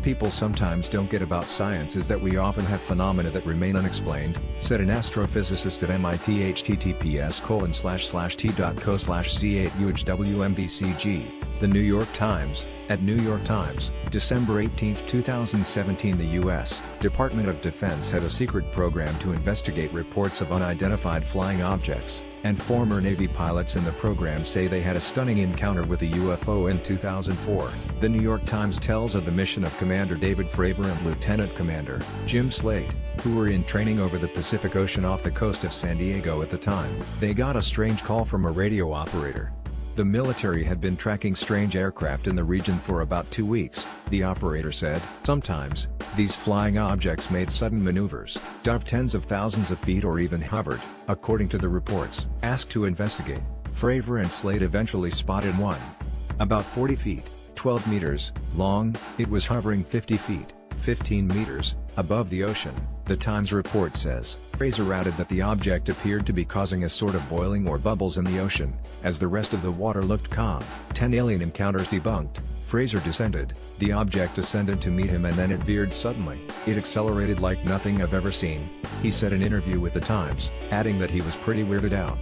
people sometimes don't get about science is that we often have phenomena that remain unexplained, said an astrophysicist at MIT. https://t.co/c8uhwmbcg. The New York Times. At New York Times, December 18, 2017. The U.S. Department of Defense had a secret program to investigate reports of unidentified flying objects, and former Navy pilots in the program say they had a stunning encounter with a UFO in 2004. The New York Times tells of the mission of Commander David Fravor and Lieutenant Commander Jim Slate, who were in training over the Pacific Ocean off the coast of San Diego at the time. They got a strange call from a radio operator. The military had been tracking strange aircraft in the region for about 2 weeks, the operator said. Sometimes, these flying objects made sudden maneuvers, dove tens of thousands of feet or even hovered, according to the reports. Asked to investigate, Fravor and Slate eventually spotted one. About 40 feet, 12 meters, long, it was hovering 50 feet, 15 meters, above the ocean, the Times report says. Fraser added that the object appeared to be causing a sort of boiling or bubbles in the ocean, as the rest of the water looked calm. 10 alien encounters debunked. Fraser descended, the object descended to meet him and then it veered suddenly. It accelerated like nothing I've ever seen, he said in an interview with the Times, adding that he was pretty weirded out.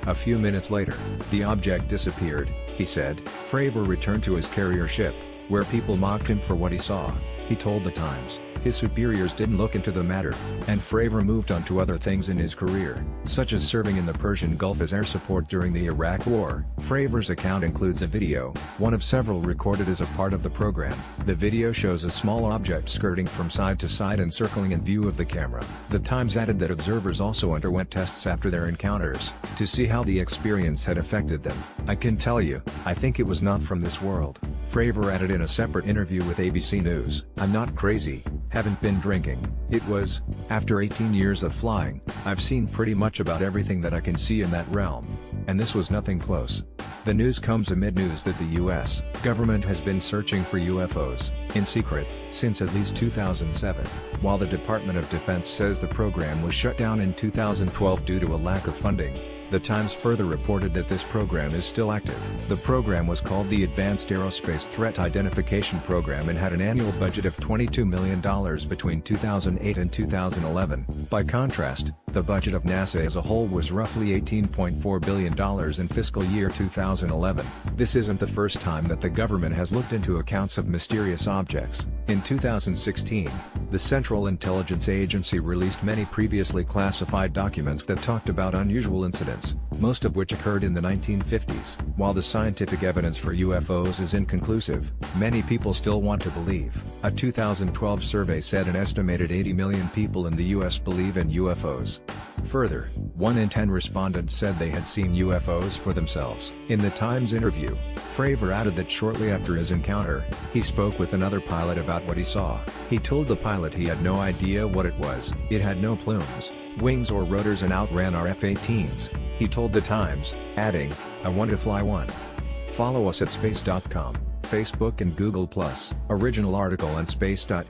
A few minutes later, the object disappeared, he said. Fravor returned to his carrier ship, where people mocked him for what he saw, he told the Times. His superiors didn't look into the matter, and Fravor moved on to other things in his career, such as serving in the Persian Gulf as air support during the Iraq War. Fravor's account includes a video, one of several recorded as a part of the program. The video shows a small object skirting from side to side and circling in view of the camera. The Times added that observers also underwent tests after their encounters, to see how the experience had affected them. I can tell you, I think it was not from this world, Fravor added in a separate interview with ABC News. I'm not crazy. Haven't been drinking. It was, after 18 years of flying, I've seen pretty much about everything that I can see in that realm. And this was nothing close. The news comes amid news that the U.S. government has been searching for UFOs, in secret, since at least 2007, while the Department of Defense says the program was shut down in 2012 due to a lack of funding. The Times further reported that this program is still active. The program was called the Advanced Aerospace Threat Identification Program and had an annual budget of $22 million between 2008 and 2011. By contrast, the budget of NASA as a whole was roughly $18.4 billion in fiscal year 2011. This isn't the first time that the government has looked into accounts of mysterious objects. In 2016, the Central Intelligence Agency released many previously classified documents that talked about unusual incidents, most of which occurred in the 1950s. While the scientific evidence for UFOs is inconclusive, many people still want to believe. A 2012 survey said an estimated 80 million people in the U.S. believe in UFOs. Further, 1 in 10 respondents said they had seen UFOs for themselves. In the Times interview, Fravor added that shortly after his encounter, he spoke with another pilot about what he saw. He told the pilot he had no idea what it was. It had no plumes, wings or rotors and outran our F-18s, he told the Times, adding, I want to fly one. Follow us at space.com, Facebook and Google+. Original article on space.com.